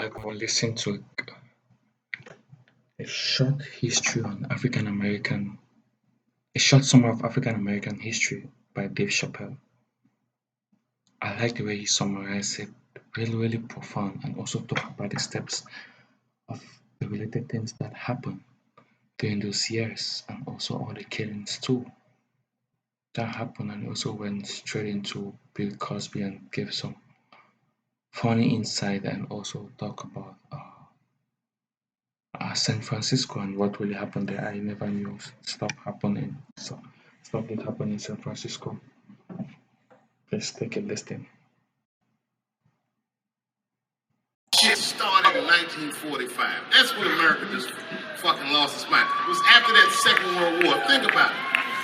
like or listen to a short history on African American, a short summary of African American history by Dave Chappelle. I like the way he summarized it, really, really profound, and also talk about the steps of the related things that happened during those years, and also all the killings too that happened, and also went straight into Bill Cosby and gave some funny insight and also talk about San Francisco and what really happened there. I never knew stuff happening. So stuff that happened in San Francisco. Let's take a listen. Shit started in 1945. That's when America just fucking lost its mind. It was after that Second World War. Think about it.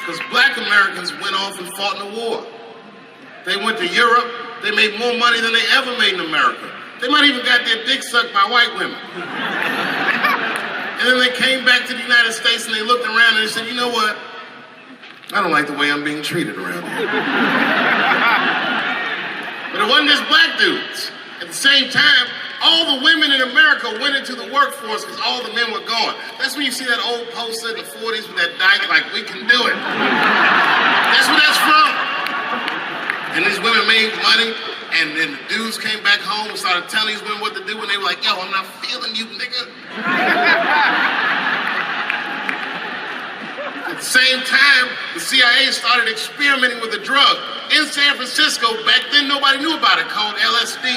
Because black Americans went off and fought in the war. They went to Europe. They made more money than they ever made in America. They might even got their dick sucked by white women. And then they came back to the United States and they looked around and they said, you know what? I don't like the way I'm being treated around here. But it wasn't just black dudes. At the same time, all the women in America went into the workforce because all the men were gone. That's when you see that old poster in the 40s with that dyke, like, we can do it. That's where that's from. And these women made money, and then the dudes came back home and started telling these women what to do, and they were like, yo, I'm not feeling you, nigga. At the same time, the CIA started experimenting with a drug in San Francisco. Back then, nobody knew about it, called LSD.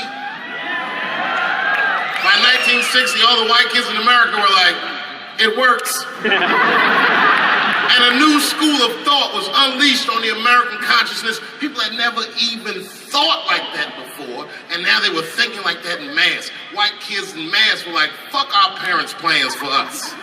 By 1960, all the white kids in America were like, it works. And a new school of thought was unleashed on the American consciousness. People had never even thought like that before, and now they were thinking like that in mass. White kids in mass were like, fuck our parents' plans for us.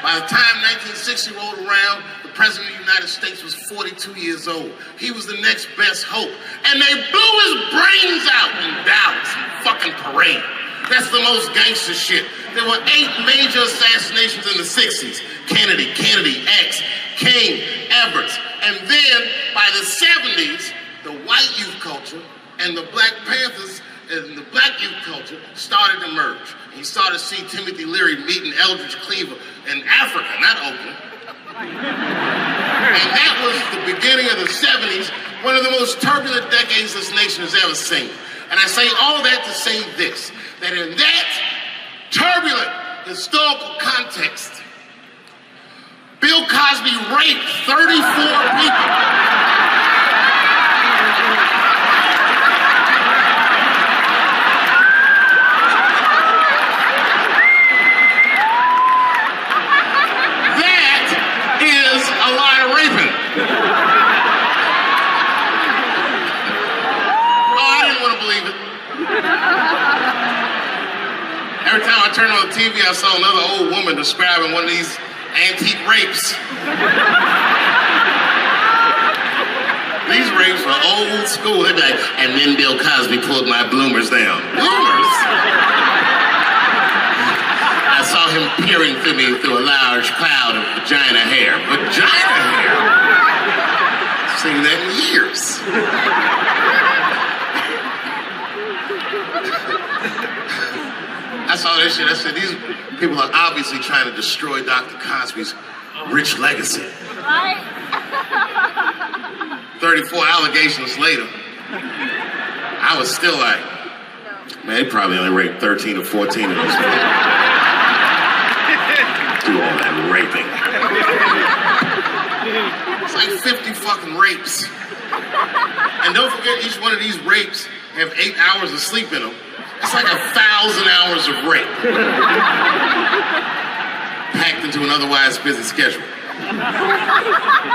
By the time 1960 rolled around, the President of the United States was 42 years old. He was the next best hope. And they blew his brains out in Dallas, fucking parade. That's the most gangster shit. There were 8 major assassinations in the 60s. Kennedy, X, King, Everett. And then by the 70s, the white youth culture and the Black Panthers and the black youth culture started to merge. And you started to see Timothy Leary meeting Eldridge Cleaver in Africa, not Oakland. And that was the beginning of the 70s, one of the most turbulent decades this nation has ever seen. And I say all that to say this, that in that turbulent historical context, Bill Cosby raped 34 people. That is a lot of raping. Oh, I didn't want to believe it. Every time I turned on the TV, I saw another old woman describing one of these antique rapes. These rapes were old school. They'd be like, and then Bill Cosby pulled my bloomers down. Bloomers? I saw him peering through me through a large cloud of vagina hair. Vagina hair? I've seen that in years. I saw that shit. I said, these people are obviously trying to destroy Dr. Cosby's rich legacy. Right? 34 allegations later, I was still like, man, they probably only raped 13 or 14 of these people. Do all that raping. It's like 50 fucking rapes. And don't forget, each one of these rapes have 8 hours of sleep in them. It's like 1,000 hours of rape. Packed into an otherwise busy schedule.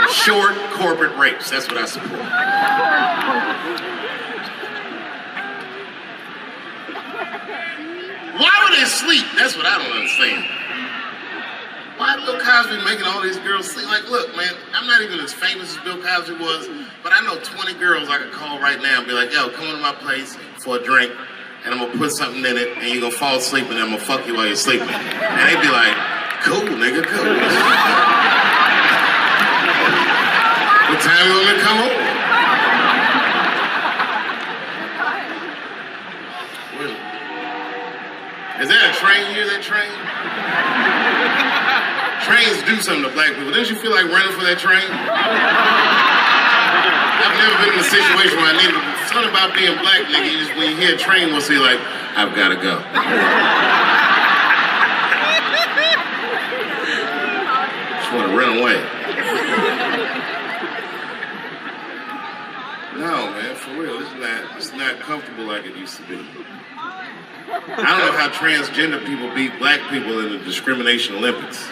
Short corporate rapes, that's what I support. Why would they sleep? That's what I don't understand. Why is Bill Cosby making all these girls sleep? Like, look, man, I'm not even as famous as Bill Cosby was, but I know 20 girls I could call right now and be like, yo, come to my place for a drink, and I'm gonna put something in it, and you're gonna fall asleep, and I'm gonna fuck you while you're sleeping. And they'd be like, cool, nigga, cool. What time you want me to come over? Where is it? Is that a train here, that train? Trains do something to black people. Didn't you feel like running for that train? I've never been in a situation where I needed to. Something about being black, nigga, you just, when you hear a train, we'll say like, I've gotta go. Just wanna run away. No, man, for real, it's not comfortable like it used to be. I don't know how transgender people beat black people in the discrimination Olympics.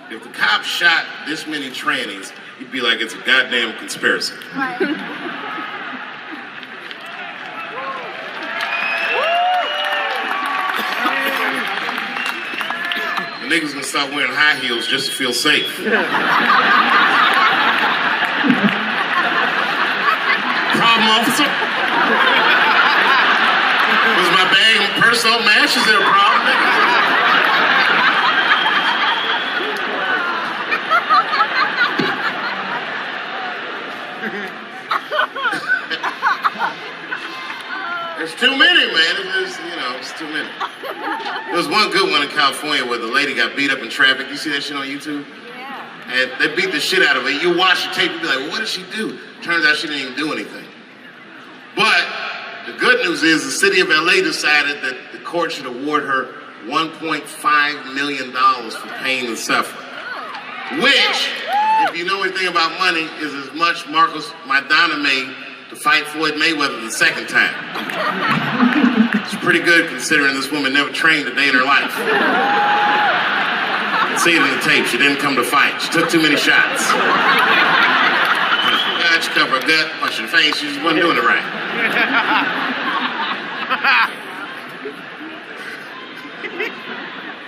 If the cops shot this many trannies, you'd be like, it's a goddamn conspiracy. Right. The niggas gonna start wearing high heels just to feel safe. Problem, officer? Was my bag and purse all matched? Is there a problem? There's too many, man. It's too many. There was one good one in California where the lady got beat up in traffic. You see that shit on YouTube? Yeah. And they beat the shit out of her. You watch the tape, you be like, well, what did she do? Turns out she didn't even do anything. But the good news is the city of LA decided that the court should award her $1.5 million for pain and suffering. Which, if you know anything about money, is as much Marcus Maidana made to fight Floyd Mayweather the second time. It's pretty good considering this woman never trained a day in her life. You can see it in the tape. She didn't come to fight. She took too many shots. She covered her gut, punched her face. She just wasn't doing it right.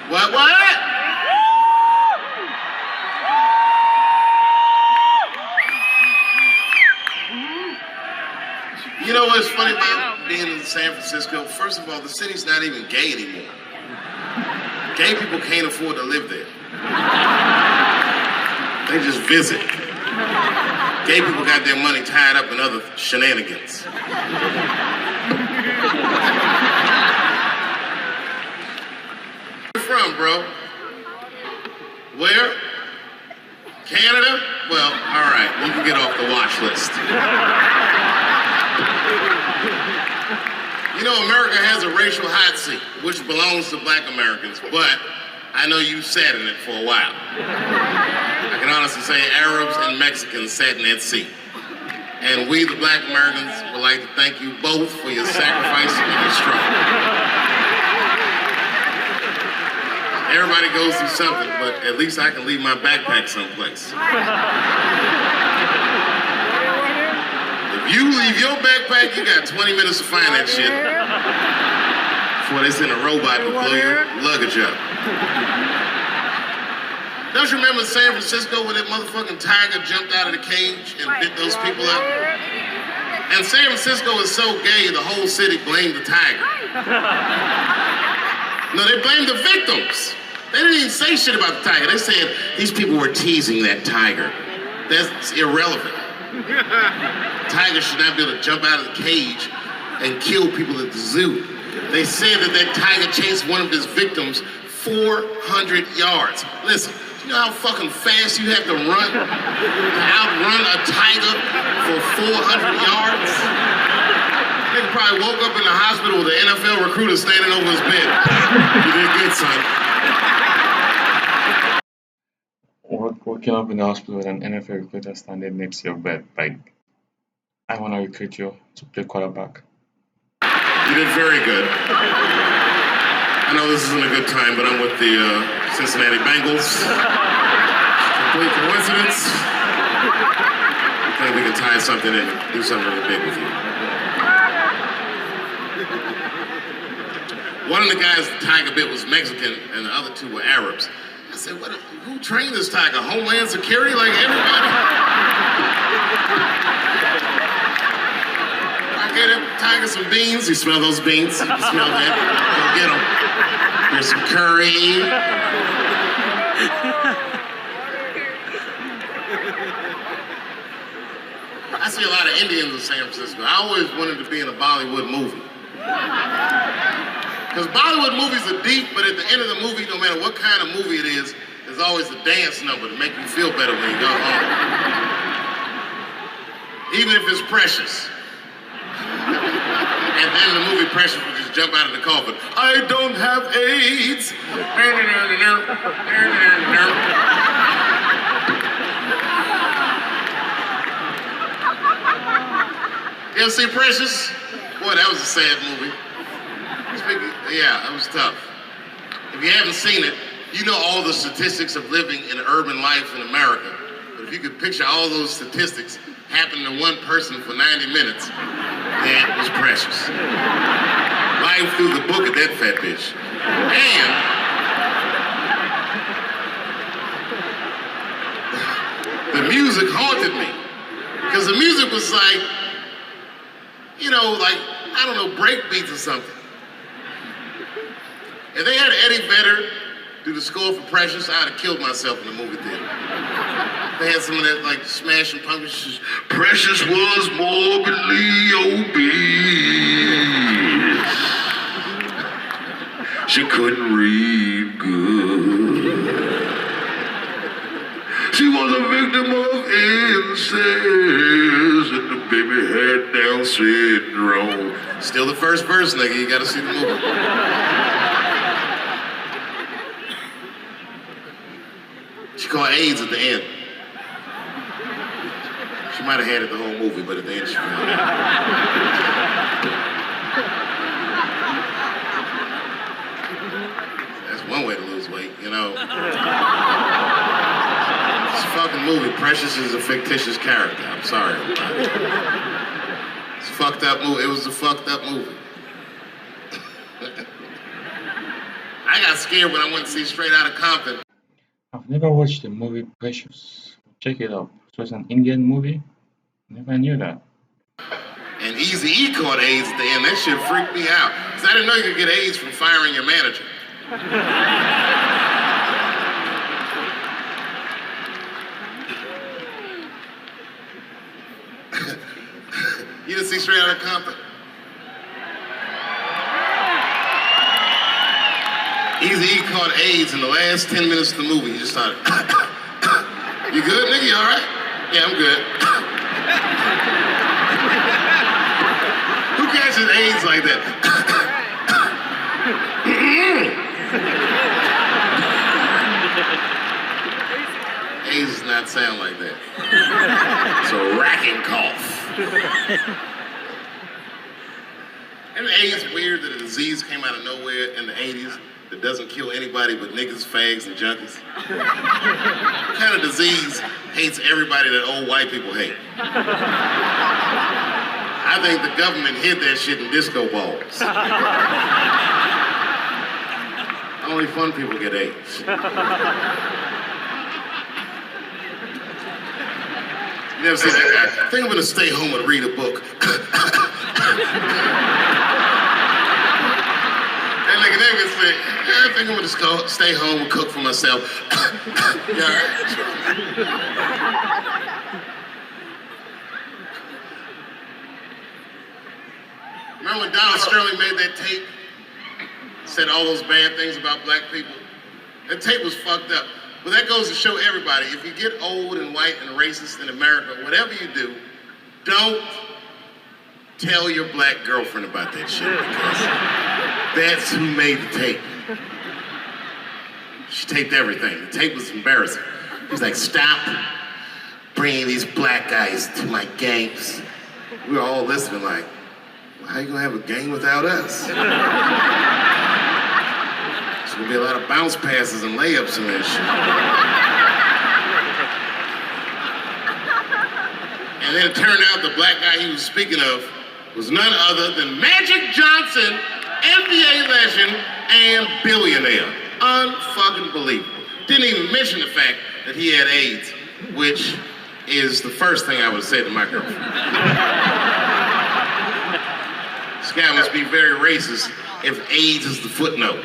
What? You know what's funny about being in San Francisco? First of all, the city's not even gay anymore. Gay people can't afford to live there. They just visit. Gay people got their money tied up in other shenanigans. Where you from, bro? Where? Canada? Well, all right, you can get off the watch list. You know, America has a racial hot seat, which belongs to black Americans, but I know you sat in it for a while. I can honestly say Arabs and Mexicans sat in that seat. And we, the black Americans, would like to thank you both for your sacrifice and your struggle. Everybody goes through something, but at least I can leave my backpack someplace. If you leave your backpack, you got 20 minutes to find that shit before they send a robot to blow your luggage up. Don't you remember San Francisco when that motherfucking tiger jumped out of the cage and bit those people up? And San Francisco is so gay, the whole city blamed the tiger. No, they blamed the victims. They didn't even say shit about the tiger. They said these people were teasing that tiger. That's irrelevant. Tiger should not be able to jump out of the cage and kill people at the zoo. They said that tiger chased one of his victims 400 yards. Listen, you know how fucking fast you have to run to outrun a tiger for 400 yards? Nigga probably woke up in the hospital with an NFL recruiter standing over his bed. You did good, son. Waking up in the hospital with an NFL recruiter standing next to your bed, like, I want to recruit you to play quarterback. You did very good. I know this isn't a good time, but I'm with the Cincinnati Bengals. Complete coincidence. I think we can tie something in and do something really big with you. One of the guys the tiger bit was Mexican, and the other two were Arabs. I said, who trained this tiger? Homeland Security, like everybody? I gave that tiger some beans. You smell those beans? You can smell that. Go get them. Here's some curry. I I see a lot of Indians in San Francisco. I always wanted to be in a Bollywood movie. Because Bollywood movies are deep, but at the end of the movie, no matter what kind of movie it is, there's always a dance number to make you feel better when you go home. Even if it's Precious. At the end of the movie, Precious would just jump out of the coffin. I don't have AIDS. You ever see Precious? Boy, that was a sad movie. Yeah, that was tough. If you haven't seen it, you know all the statistics of living in urban life in America. But if you could picture all those statistics happening to one person for 90 minutes, that was Precious. Life through the book of that fat bitch. And the music haunted me. Because the music was like, you know, like, I don't know, break beats or something. If they had Eddie Vedder do the score for Precious, I'd have killed myself in the movie theater. They had some of that, like, smashing pumpkins. Precious was morbidly obese. She couldn't read good. She was a victim of incest, and the baby had Down syndrome. Still the first verse, nigga. You gotta see the movie. She caught AIDS at the end. She might have had it the whole movie, but at the end she found it. That's one way to lose weight, you know. This fucking movie, Precious is a fictitious character. I'm sorry. It's a fucked up movie. It was a fucked up movie. I got scared when I went to see Straight Outta Compton. I've never watched the movie Precious. Check it out. So it's an Indian movie. Never knew that. And Eazy-E caught AIDS at the end. That shit freaked me out. Because I didn't know you could get AIDS from firing your manager. You didn't see Straight Outta Compton? Eazy-E caught AIDS in the last 10 minutes of the movie. He just started, you good, nigga? You all right? Yeah, I'm good. Who catches AIDS like that? AIDS does not sound like that. It's a racking cough. And AIDS weird that a disease came out of nowhere in the 80s that doesn't kill anybody but niggas, fags, and junkies? What kind of disease hates everybody that old white people hate? I think the government hid that shit in disco balls. Only fun people get AIDS. You never see that guy? I think I'm gonna stay home and read a book. That nigga never say, I think I'm gonna just go stay home and cook for myself. You all right? Remember when Donald Sterling made that tape? Said all those bad things about black people? That tape was fucked up. But that goes to show everybody, if you get old and white and racist in America, whatever you do, don't tell your black girlfriend about that shit, because that's who made the tape. She taped everything. The tape was embarrassing. He was like, stop bringing these black guys to my games. We were all listening like, well, how you gonna have a game without us? There's gonna be a lot of bounce passes and layups in that shit. And then it turned out the black guy he was speaking of was none other than Magic Johnson, NBA legend and billionaire. Unfucking believable. Didn't even mention the fact that he had AIDS, which is the first thing I would say to my girlfriend. This guy must be very racist if AIDS is the footnote.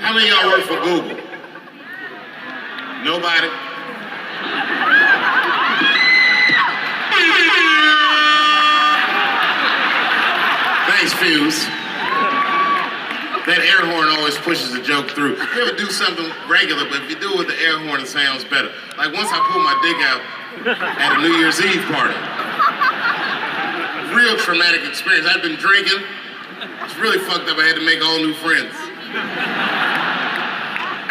How many of y'all work for Google? Nobody? Thanks, Fuse. That air horn always pushes the joke through. You ever do something regular, but if you do it with the air horn, it sounds better. Like once I pulled my dick out at a New Year's Eve party. Real traumatic experience. I'd been drinking. It's really fucked up. I had to make all new friends.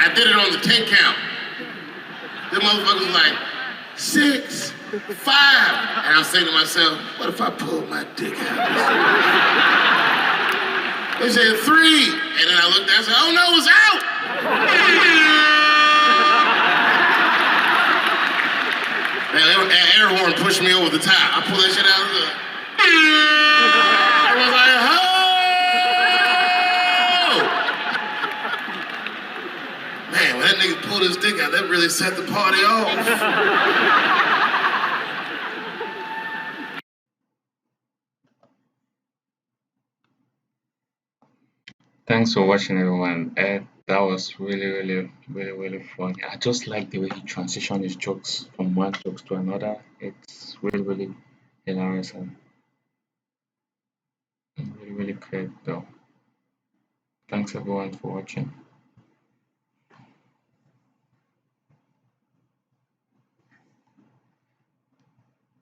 I did it on the 10 count. The motherfuckers was like, 6, 5. And I was saying to myself, what if I pulled my dick out? They said 3, and then I looked down and said, oh no, it's out! That air horn pushed me over the top. I pulled that shit out of the... I was like, oh! Man, when that nigga pulled his dick out, that really set the party off. Thanks for watching, everyone. That was really funny. I just like the way he transitioned his jokes from one jokes to another. It's really hilarious and really great, though. Thanks everyone for watching.